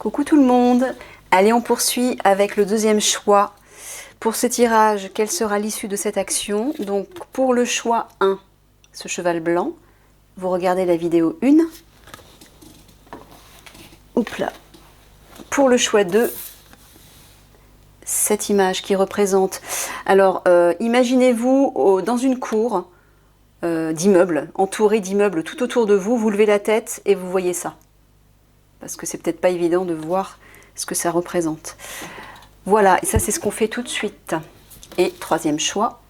Coucou tout le monde. Allez, on poursuit avec le deuxième choix. Pour ce tirage, quelle sera l'issue de cette action? Donc pour le choix 1, ce cheval blanc, vous regardez la vidéo 1. Oups là. Pour le choix 2, cette image qui représente... Alors, imaginez-vous dans une cour d'immeubles, entouré d'immeubles tout autour de vous, vous levez la tête et vous voyez ça. Parce que c'est peut-être pas évident de voir ce que ça représente. Voilà, et ça c'est ce qu'on fait tout de suite. Et troisième choix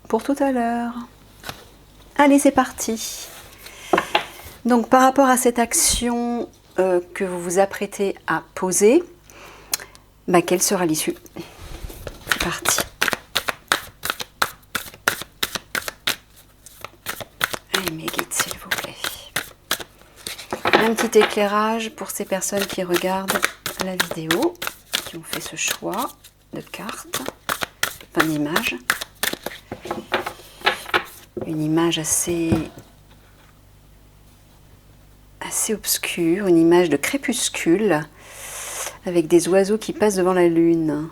pour tout à l'heure. Allez, c'est parti. Donc par rapport à cette action que vous vous apprêtez à poser, quelle sera l'issue? C'est parti. Allez, mes guides, s'il vous plaît. Un petit éclairage pour ces personnes qui regardent la vidéo, qui ont fait ce choix de cartes, enfin d'image. Une image assez obscure, une image de crépuscule, avec des oiseaux qui passent devant la lune.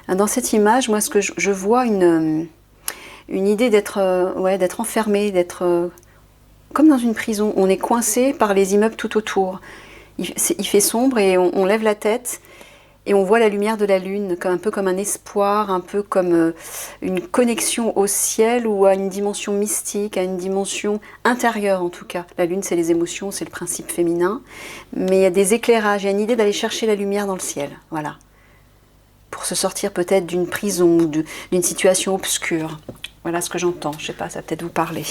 Dans cette image, moi, ce que je vois, une idée d'être enfermé, d'être comme dans une prison. On est coincé par les immeubles tout autour. Il fait sombre et on lève la tête et on voit la lumière de la lune, un peu comme un espoir, un peu comme une connexion au ciel ou à une dimension mystique, à une dimension intérieure en tout cas. La lune, c'est les émotions, c'est le principe féminin. Mais il y a des éclairages, il y a une idée d'aller chercher la lumière dans le ciel. Voilà. Pour se sortir peut-être d'une prison, d'une situation obscure. Voilà ce que j'entends. Je ne sais pas, ça va peut-être vous parler.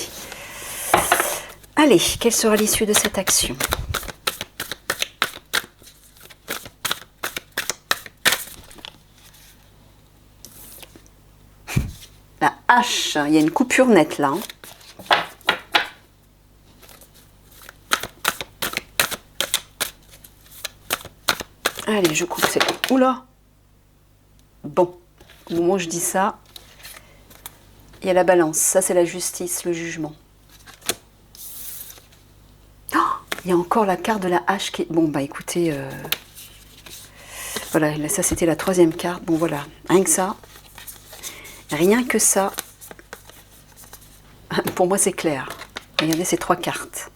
Allez, quelle sera l'issue de cette action? La hache, il y a une coupure nette là. Allez, je coupe cette... Oula! Bon, au moment où je dis ça, il y a la balance. Ça, c'est la justice, le jugement. Oh, il y a encore la carte de la hache qui est... Bon, écoutez... Voilà, ça, c'était la troisième carte. Bon, voilà, rien que ça. Rien que ça. Pour moi, c'est clair. Regardez ces trois cartes.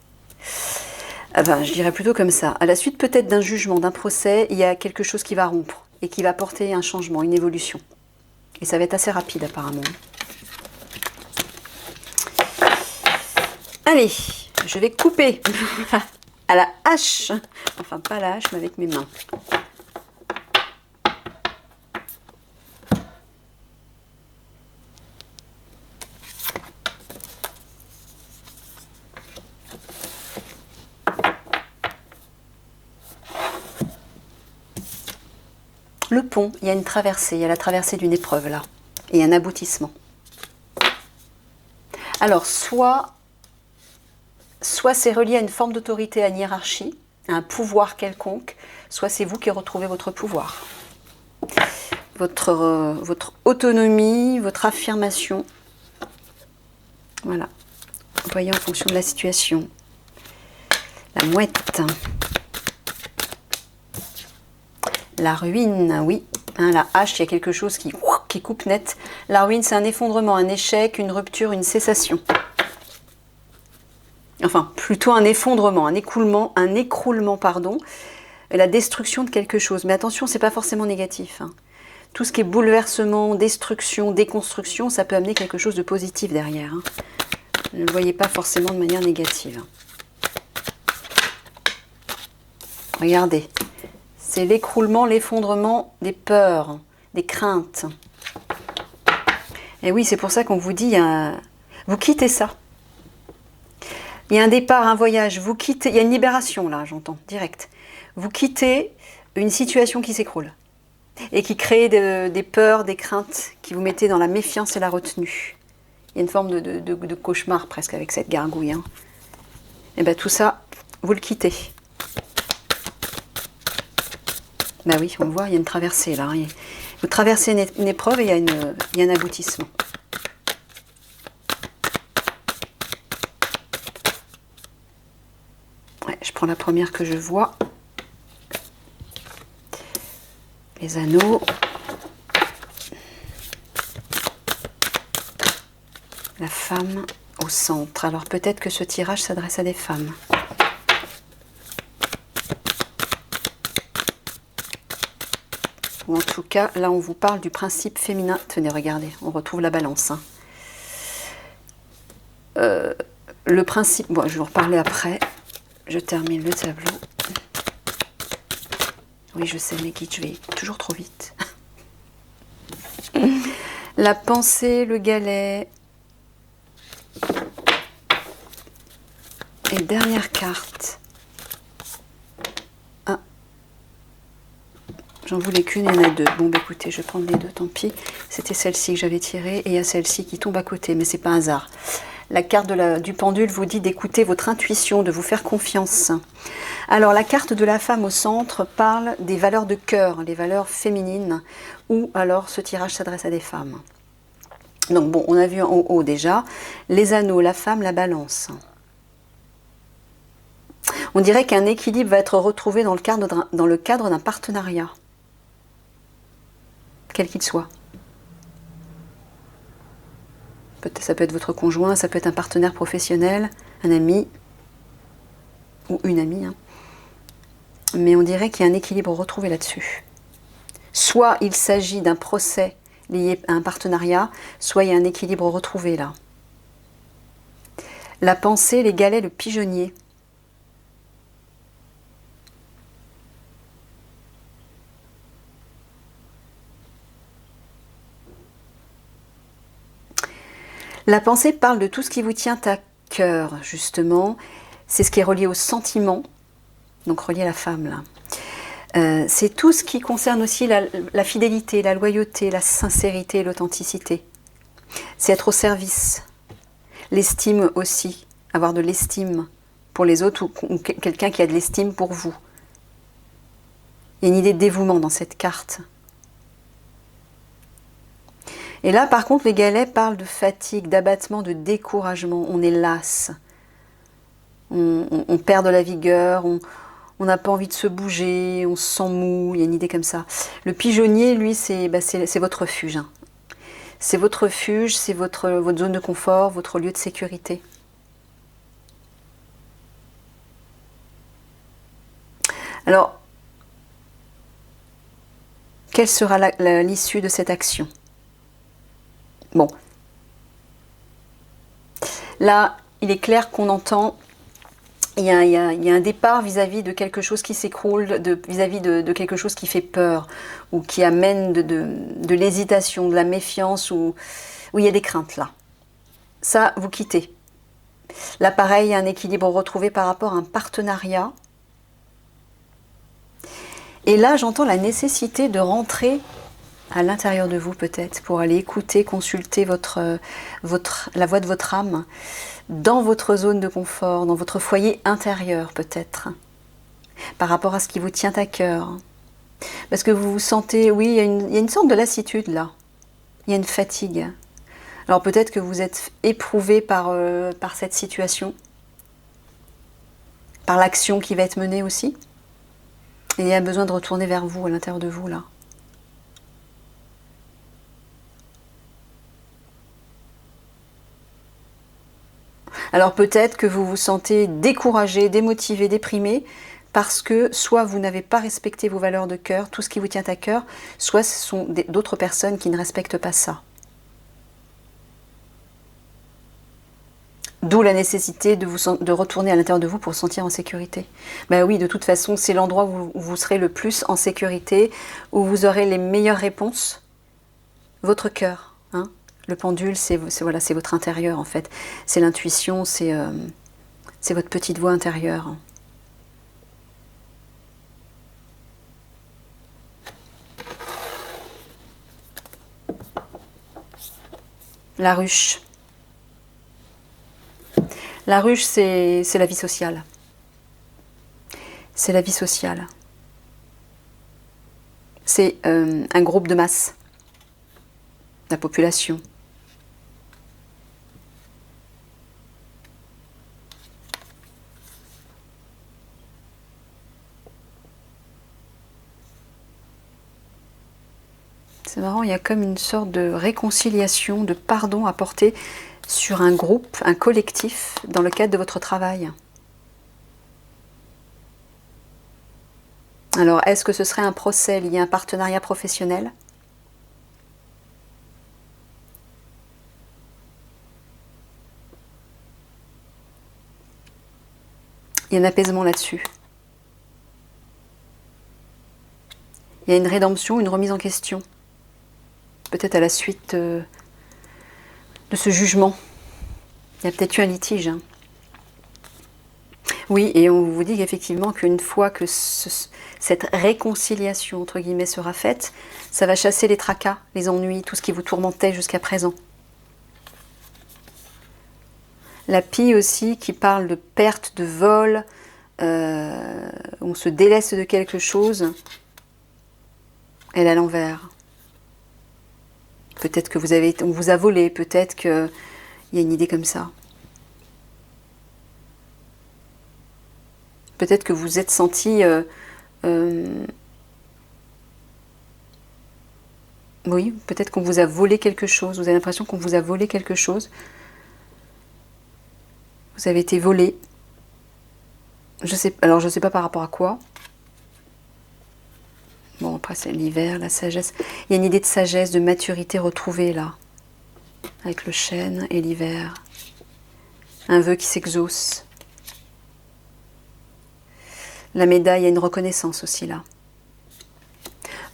Je dirais plutôt comme ça. À la suite peut-être d'un jugement, d'un procès, il y a quelque chose qui va rompre et qui va porter un changement, une évolution. Et ça va être assez rapide apparemment. Allez, je vais couper à la hache. Enfin, pas à la hache, mais avec mes mains. Le pont, il y a une traversée, il y a la traversée d'une épreuve là, et un aboutissement. Alors, soit c'est relié à une forme d'autorité, à une hiérarchie, à un pouvoir quelconque, soit c'est vous qui retrouvez votre pouvoir. Votre autonomie, votre affirmation. Voilà. Vous voyez en fonction de la situation. La mouette. La ruine, oui. La hache, il y a quelque chose qui coupe net. La ruine, c'est un effondrement, un échec, une rupture, une cessation. Enfin, plutôt un effondrement, un écroulement, pardon. La destruction de quelque chose. Mais attention, c'est pas forcément négatif. Tout ce qui est bouleversement, destruction, déconstruction, ça peut amener quelque chose de positif derrière. Ne le voyez pas forcément de manière négative. Regardez. C'est l'écroulement, l'effondrement des peurs, des craintes. Et oui, c'est pour ça qu'on vous dit, vous quittez ça. Il y a un départ, un voyage, vous quittez, il y a une libération là, j'entends, direct. Vous quittez une situation qui s'écroule et qui crée des peurs, des craintes, qui vous mettez dans la méfiance et la retenue. Il y a une forme de cauchemar presque avec cette gargouille. Et bien tout ça, vous le quittez. Oui, on le voit, il y a une traversée là. Vous traversez une épreuve et il y a un aboutissement. Ouais, je prends la première que je vois. Les anneaux. La femme au centre. Alors peut-être que ce tirage s'adresse à des femmes. Ou en tout cas, là on vous parle du principe féminin. Tenez, regardez, on retrouve la balance. Hein. Le principe... Bon, je vais vous reparler après. Je termine le tableau. Oui, je sais, mes guides, je vais toujours trop vite. La pensée, le galet. Et dernière carte. Ah. J'en voulais qu'une, il y en a deux. Bon, bah écoutez, je vais prendre les deux, tant pis. C'était celle-ci que j'avais tirée et il y a celle-ci qui tombe à côté, mais c'est pas un hasard. La carte du pendule vous dit d'écouter votre intuition, de vous faire confiance. Alors, la carte de la femme au centre parle des valeurs de cœur, les valeurs féminines, ou alors ce tirage s'adresse à des femmes. Donc bon, on a vu en haut déjà, les anneaux, la femme, la balance. On dirait qu'un équilibre va être retrouvé dans le cadre d'un partenariat, quel qu'il soit. Ça peut être votre conjoint, ça peut être un partenaire professionnel, un ami, ou une amie. Hein. Mais on dirait qu'il y a un équilibre retrouvé là-dessus. Soit il s'agit d'un procès lié à un partenariat, soit il y a un équilibre retrouvé là. La pensée, les galets, le pigeonnier. La pensée parle de tout ce qui vous tient à cœur, justement. C'est ce qui est relié au sentiment, donc relié à la femme, là. C'est tout ce qui concerne aussi la fidélité, la loyauté, la sincérité, l'authenticité. C'est être au service. L'estime aussi, avoir de l'estime pour les autres ou quelqu'un qui a de l'estime pour vous. Il y a une idée de dévouement dans cette carte. Et là, par contre, les galets parlent de fatigue, d'abattement, de découragement. On est lasse. On perd de la vigueur, on n'a pas envie de se bouger, on se sent mou, il y a une idée comme ça. Le pigeonnier, lui, c'est votre refuge. Hein. C'est votre refuge, c'est votre zone de confort, votre lieu de sécurité. Alors, quelle sera l'issue de cette action? Bon. Là, il est clair qu'on entend... Il y a un départ vis-à-vis de quelque chose qui s'écroule, vis-à-vis de quelque chose qui fait peur, ou qui amène de l'hésitation, de la méfiance, où il y a des craintes là. Ça, vous quittez. Là, pareil, il y a un équilibre retrouvé par rapport à un partenariat. Et là, j'entends la nécessité de rentrer à l'intérieur de vous peut-être, pour aller écouter, consulter la voix de votre âme, dans votre zone de confort, dans votre foyer intérieur peut-être, par rapport à ce qui vous tient à cœur. Parce que vous vous sentez, oui, il y a une sorte de lassitude là, il y a une fatigue. Alors peut-être que vous êtes éprouvé par cette situation, par l'action qui va être menée aussi, et il y a besoin de retourner vers vous, à l'intérieur de vous là. Alors peut-être que vous vous sentez découragé, démotivé, déprimé, parce que soit vous n'avez pas respecté vos valeurs de cœur, tout ce qui vous tient à cœur, soit ce sont d'autres personnes qui ne respectent pas ça. D'où la nécessité de retourner à l'intérieur de vous pour vous sentir en sécurité. Ben oui, de toute façon, c'est l'endroit où vous serez le plus en sécurité, où vous aurez les meilleures réponses. Votre cœur, hein. Le pendule, c'est votre intérieur en fait. C'est l'intuition, c'est votre petite voix intérieure. La ruche. La ruche, c'est la vie sociale. C'est la vie sociale. C'est un groupe de masse. La population. C'est marrant, il y a comme une sorte de réconciliation, de pardon à porter sur un groupe, un collectif, dans le cadre de votre travail. Alors, est-ce que ce serait un procès lié à un partenariat professionnel? Il y a un apaisement là-dessus. Il y a une rédemption, une remise en question. Peut-être à la suite de ce jugement. Il y a peut-être eu un litige. Hein. Oui, et on vous dit qu'effectivement qu'une fois que cette réconciliation, entre guillemets, sera faite, ça va chasser les tracas, les ennuis, tout ce qui vous tourmentait jusqu'à présent. La pie aussi qui parle de perte, de vol, on se délaisse de quelque chose, elle est à l'envers. Peut-être que on vous a volé, peut-être qu'il y a une idée comme ça. Peut-être que vous êtes senti... oui, peut-être qu'on vous a volé quelque chose, vous avez l'impression qu'on vous a volé quelque chose. Vous avez été volé. Alors je ne sais pas par rapport à quoi. Bon, après c'est l'hiver, la sagesse. Il y a une idée de sagesse, de maturité retrouvée là. Avec le chêne et l'hiver. Un vœu qui s'exauce. La médaille, il y a une reconnaissance aussi là.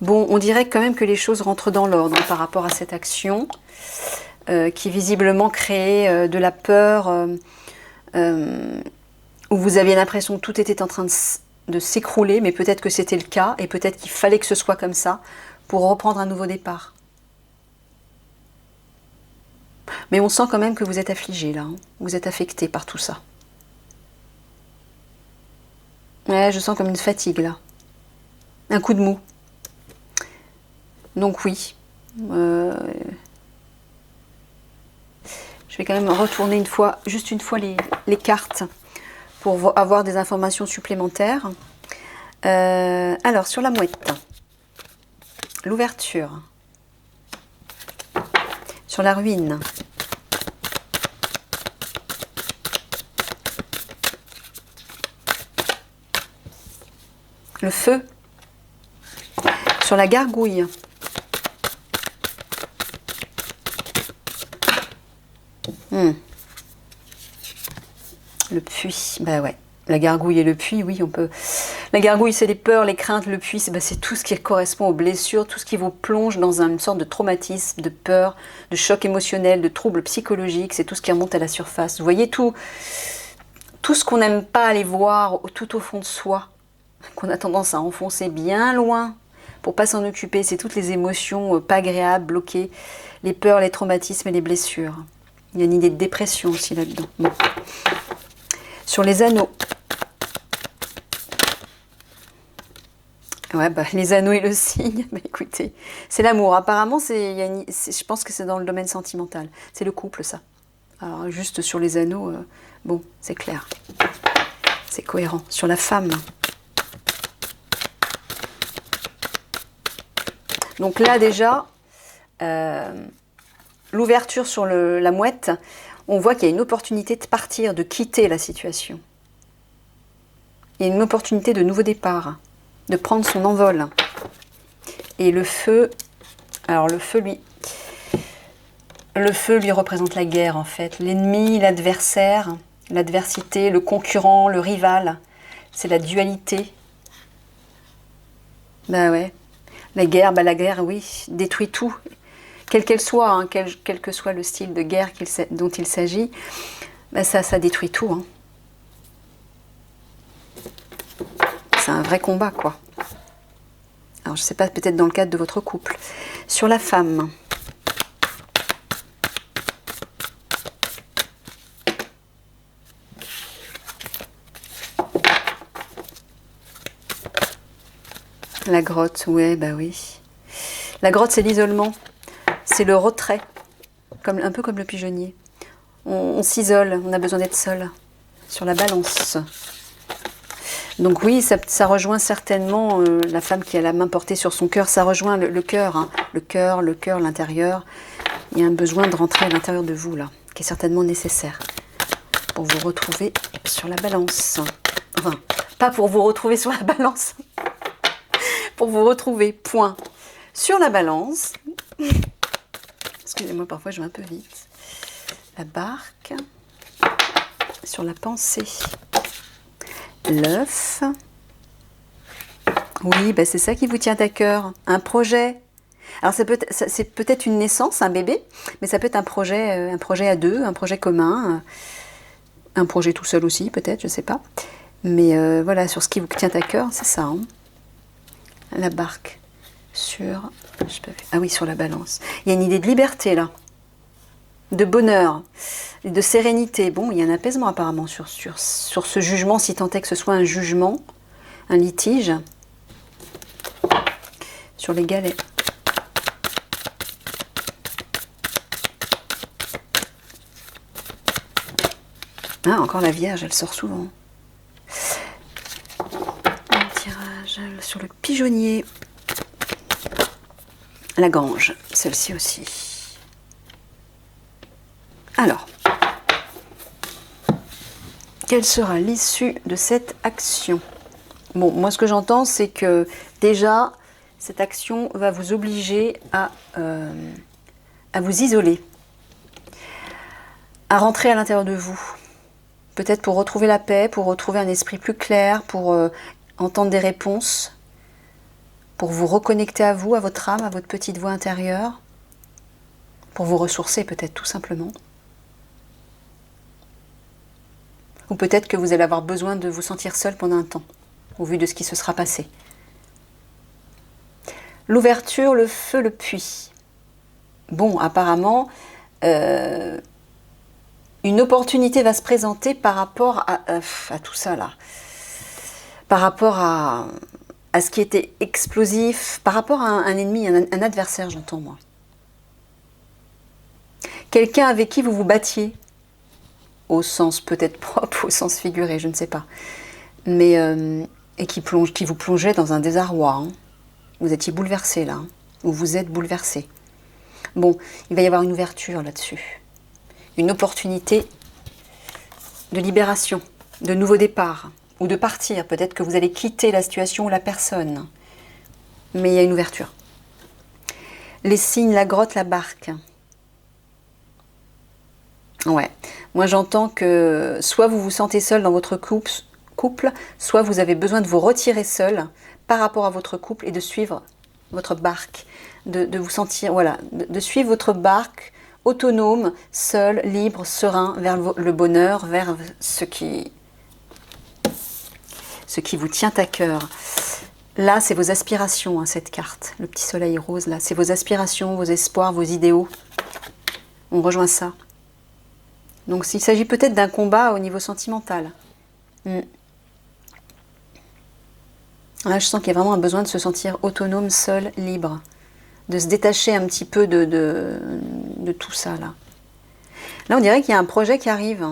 Bon, on dirait quand même que les choses rentrent dans l'ordre par rapport à cette action qui visiblement créait de la peur, où vous aviez l'impression que tout était en train de s'écrouler, mais peut-être que c'était le cas, et peut-être qu'il fallait que ce soit comme ça pour reprendre un nouveau départ. Mais on sent quand même que vous êtes affligé là, hein. Vous êtes affecté par tout ça. Ouais, je sens comme une fatigue là. Un coup de mou. Donc oui. Je vais quand même retourner juste une fois les cartes pour avoir des informations supplémentaires. Alors, sur la mouette. L'ouverture. Sur la ruine. Le feu. Sur la gargouille. Le puits, bah ouais. La gargouille et le puits, oui, on peut... La gargouille, c'est les peurs, les craintes. Le puits, c'est tout ce qui correspond aux blessures, tout ce qui vous plonge dans une sorte de traumatisme, de peur, de choc émotionnel, de troubles psychologiques. C'est tout ce qui remonte à la surface. Vous voyez, tout ce qu'on n'aime pas aller voir tout au fond de soi, qu'on a tendance à enfoncer bien loin pour pas s'en occuper. C'est toutes les émotions pas agréables, bloquées, les peurs, les traumatismes et les blessures. Il y a une idée de dépression aussi là-dedans. Bon. Sur les anneaux. Ouais, bah, les anneaux et le signe, bah, écoutez, c'est l'amour. Apparemment, je pense que c'est dans le domaine sentimental. C'est le couple, ça. Alors, juste sur les anneaux, bon, c'est clair. C'est cohérent. Sur la femme. Donc là, déjà, l'ouverture sur la mouette, on voit qu'il y a une opportunité de partir, de quitter la situation. Il y a une opportunité de nouveau départ, de prendre son envol. Et le feu, alors le feu lui représente la guerre en fait. L'ennemi, l'adversaire, l'adversité, le concurrent, le rival. C'est la dualité. Bah ouais. La guerre, oui, détruit tout. Quelle qu'elle soit, hein, quel que soit le style de guerre dont il s'agit, bah ça détruit tout. Hein. C'est un vrai combat, quoi. Alors, je ne sais pas, peut-être dans le cadre de votre couple. Sur la femme. La grotte, ouais, bah oui. La grotte, c'est l'isolement. C'est le retrait. Un peu comme le pigeonnier. On s'isole, on a besoin d'être seul. Sur la balance. Donc oui, ça rejoint certainement la femme qui a la main portée sur son cœur, ça rejoint le cœur, hein. Le cœur, l'intérieur. Il y a un besoin de rentrer à l'intérieur de vous, là, qui est certainement nécessaire pour vous retrouver sur la balance. Enfin, pas pour vous retrouver sur la balance, pour vous retrouver, point. Sur la balance, excusez-moi, parfois je vais un peu vite. La barque, sur la pensée. L'œuf. Oui, ben c'est ça qui vous tient à cœur. Un projet. Alors c'est peut-être une naissance, un bébé, mais ça peut être un projet à deux, un projet commun, un projet tout seul aussi, peut-être, je ne sais pas. Mais voilà, sur ce qui vous tient à cœur, c'est ça. Hein. La barque. Sur... Ah oui, sur la balance. Il y a une idée de liberté, là. De bonheur, de sérénité. Bon, il y a un apaisement apparemment sur ce jugement, si tant est que ce soit un jugement, un litige, sur les galets. Ah, encore la Vierge, elle sort souvent. Un tirage sur le pigeonnier. La Gange, celle-ci aussi. Alors, quelle sera l'issue de cette action? Bon, moi ce que j'entends, c'est que déjà, cette action va vous obliger à vous isoler, à rentrer à l'intérieur de vous. Peut-être pour retrouver la paix, pour retrouver un esprit plus clair, pour entendre des réponses, pour vous reconnecter à vous, à votre âme, à votre petite voix intérieure, pour vous ressourcer peut-être tout simplement. Ou peut-être que vous allez avoir besoin de vous sentir seul pendant un temps, au vu de ce qui se sera passé. L'ouverture, le feu, le puits. Bon, apparemment, une opportunité va se présenter par rapport à tout ça là. Par rapport à ce qui était explosif, par rapport à un ennemi, un adversaire, j'entends moi. Quelqu'un avec qui vous vous battiez, au sens peut-être propre, au sens figuré, je ne sais pas. Mais, et qui vous plongeait dans un désarroi. Hein. Vous étiez bouleversé là, hein, ou vous êtes bouleversé. Bon, il va y avoir une ouverture là-dessus. Une opportunité de libération, de nouveau départ, ou de partir. Peut-être que vous allez quitter la situation ou la personne. Mais il y a une ouverture. Les signes, la grotte, la barque. Ouais, moi j'entends que soit vous vous sentez seul dans votre couple, soit vous avez besoin de vous retirer seul par rapport à votre couple et de suivre votre barque, de vous sentir, voilà, de suivre votre barque autonome, seul, libre, serein, vers le bonheur, vers ce qui vous tient à cœur. Là, c'est vos aspirations, hein, cette carte, le petit soleil rose, là, c'est vos aspirations, vos espoirs, vos idéaux. On rejoint ça. Donc il s'agit peut-être d'un combat au niveau sentimental. Là, je sens qu'il y a vraiment un besoin de se sentir autonome, seul, libre. De se détacher un petit peu de tout ça, là. Là, on dirait qu'il y a un projet qui arrive.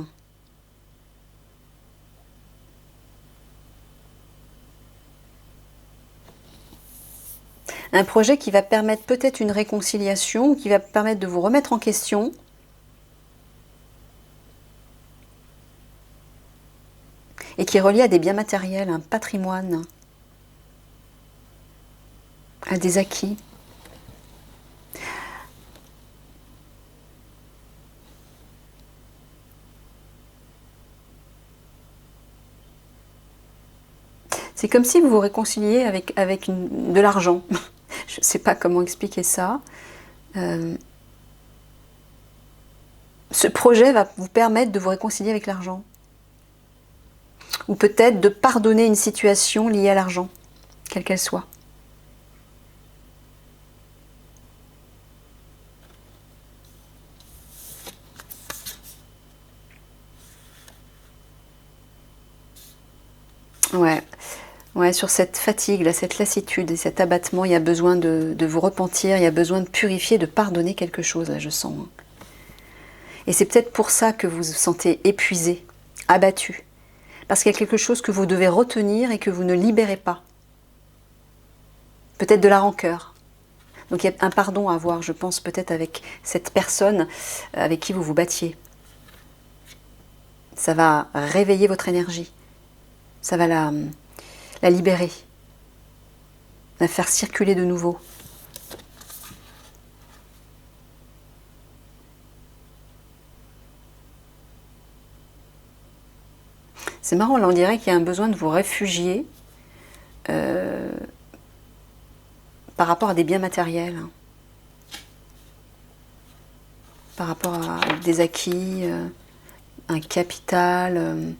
Un projet qui va permettre peut-être une réconciliation, qui va permettre de vous remettre en question. Et qui est relié à des biens matériels, un patrimoine, à des acquis. C'est comme si vous vous réconciliez avec de l'argent. Je ne sais pas comment expliquer ça. Ce projet va vous permettre de vous réconcilier avec l'argent. Ou peut-être de pardonner une situation liée à l'argent, quelle qu'elle soit. Ouais, sur cette fatigue, là, cette lassitude et cet abattement, il y a besoin de vous repentir, il y a besoin de purifier, de pardonner quelque chose, là, je sens. Et c'est peut-être pour ça que vous vous sentez épuisé, abattu. parce qu'il y a quelque chose que vous devez retenir et que vous ne libérez pas. Peut-être de la rancœur. Donc il y a un pardon à avoir, je pense, peut-être avec cette personne avec qui vous vous battiez. Ça va réveiller votre énergie. Ça va la libérer. La faire circuler de nouveau. C'est marrant, là on dirait qu'il y a un besoin de vous réfugier par rapport à des biens matériels. Par rapport à des acquis, un capital.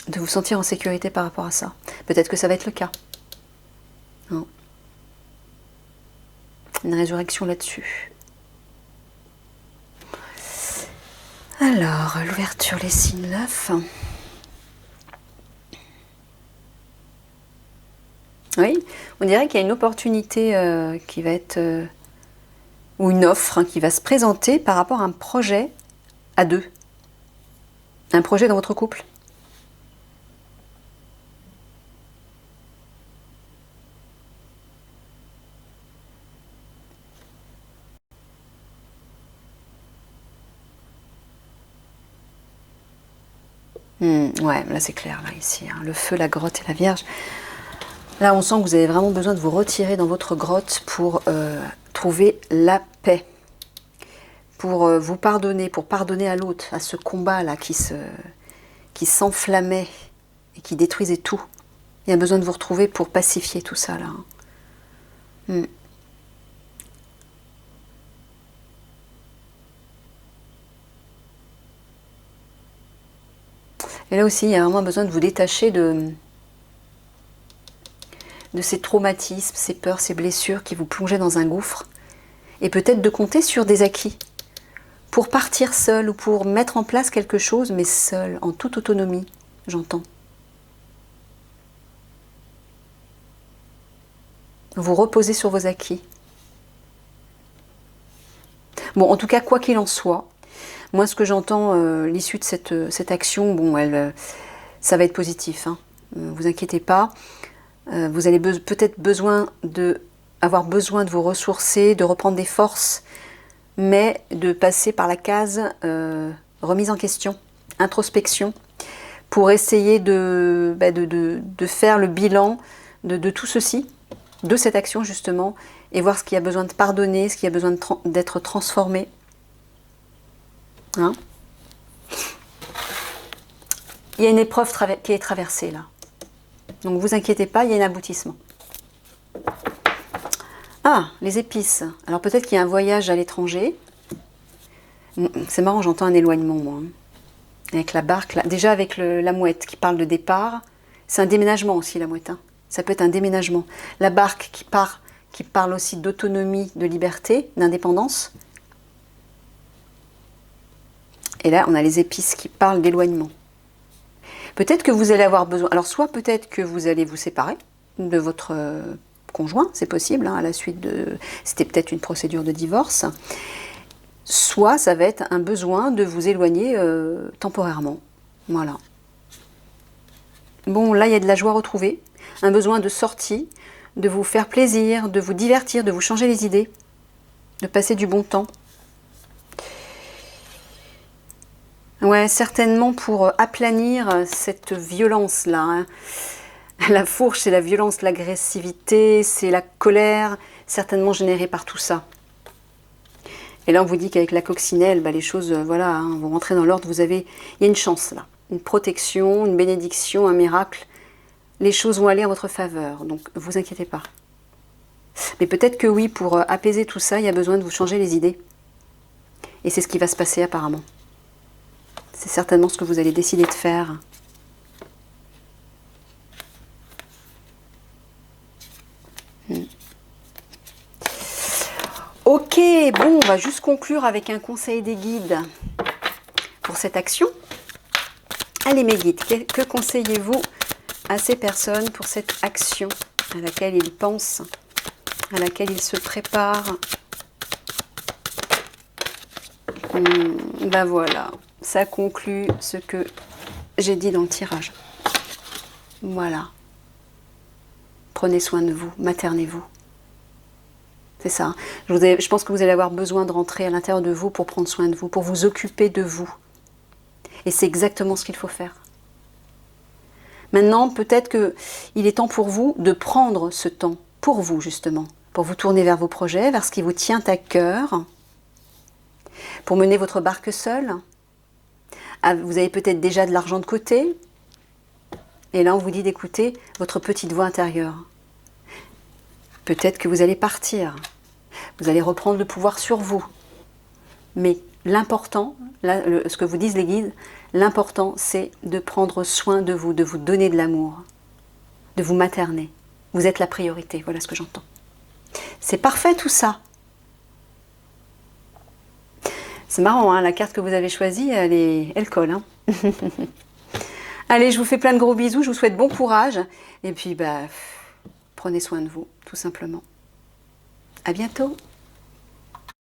De vous sentir en sécurité par rapport à ça. Peut-être que ça va être le cas. Non. Une résurrection là-dessus. Alors, l'ouverture, les signes 9. Oui, on dirait qu'il y a une opportunité qui va être... ou une offre qui va se présenter par rapport à un projet à deux. Un projet dans votre couple. Ouais, là c'est clair, là, ici. Hein. Le feu, la grotte et la Vierge. Là, on sent que vous avez vraiment besoin de vous retirer dans votre grotte pour trouver la paix. Pour vous pardonner, pour pardonner à l'autre, à ce combat-là qui s'enflammait et qui détruisait tout. Il y a besoin de vous retrouver pour pacifier tout ça, là. Et là aussi, il y a vraiment besoin de vous détacher de ces traumatismes, ces peurs, ces blessures qui vous plongeaient dans un gouffre. Et peut-être de compter sur des acquis. Pour partir seul ou pour mettre en place quelque chose, mais seul, en toute autonomie, j'entends. Vous reposez sur vos acquis. Bon, en tout cas, quoi qu'il en soit, moi, ce que j'entends, l'issue de cette action, bon, ça va être positif. Hein. Vous inquiétez pas. Vous allez peut-être avoir besoin de vous ressourcer, de reprendre des forces, mais de passer par la case remise en question, introspection, pour essayer de faire le bilan de tout ceci, de cette action justement, et voir ce qui a besoin de pardonner, ce qui a besoin d'être transformé. Hein? Il y a une épreuve qui est traversée là. Donc ne vous inquiétez pas, il y a un aboutissement. Ah, les épices. Alors peut-être qu'il y a un voyage à l'étranger. C'est marrant, j'entends un éloignement moi. Avec la barque, là. Déjà avec la mouette qui parle de départ. C'est un déménagement aussi la mouette. Hein. Ça peut être un déménagement. La barque qui parle aussi d'autonomie, de liberté, d'indépendance. Et là, on a les épices qui parlent d'éloignement. Peut-être que vous allez avoir besoin... Alors, soit peut-être que vous allez vous séparer de votre conjoint, c'est possible, hein, à la suite de... C'était peut-être une procédure de divorce. Soit ça va être un besoin de vous éloigner temporairement. Voilà. Bon, là, il y a de la joie retrouvée, un besoin de sortie, de vous faire plaisir, de vous divertir, de vous changer les idées, de passer du bon temps. Ouais, certainement pour aplanir cette violence-là. Hein. La fourche, c'est la violence, l'agressivité, c'est la colère, certainement générée par tout ça. Et là, on vous dit qu'avec la coccinelle, bah, les choses voilà, hein, vont rentrer dans l'ordre. Il y a une chance là, une protection, une bénédiction, un miracle. Les choses vont aller en votre faveur, donc ne vous inquiétez pas. Mais peut-être que oui, pour apaiser tout ça, il y a besoin de vous changer les idées. Et c'est ce qui va se passer apparemment. C'est certainement ce que vous allez décider de faire. Ok, bon, on va juste conclure avec un conseil des guides pour cette action. Allez mes guides, que conseillez-vous à ces personnes pour cette action à laquelle ils pensent, à laquelle ils se préparent? Ben voilà, ça conclut ce que j'ai dit dans le tirage. Voilà. Prenez soin de vous, maternez-vous. C'est ça. Je pense que vous allez avoir besoin de rentrer à l'intérieur de vous pour prendre soin de vous, pour vous occuper de vous. Et c'est exactement ce qu'il faut faire. Maintenant, peut-être qu'il est temps pour vous de prendre ce temps pour vous, justement, pour vous tourner vers vos projets, vers ce qui vous tient à cœur, pour mener votre barque seul. Vous avez peut-être déjà de l'argent de côté, et là on vous dit d'écouter votre petite voix intérieure. Peut-être que vous allez partir, vous allez reprendre le pouvoir sur vous. Mais l'important, ce que vous disent les guides, l'important c'est de prendre soin de vous donner de l'amour, de vous materner. Vous êtes la priorité, voilà ce que j'entends. C'est parfait tout ça. C'est marrant, hein, la carte que vous avez choisie, elle colle. Hein. Allez, je vous fais plein de gros bisous, je vous souhaite bon courage. Et puis, prenez soin de vous, tout simplement. À bientôt.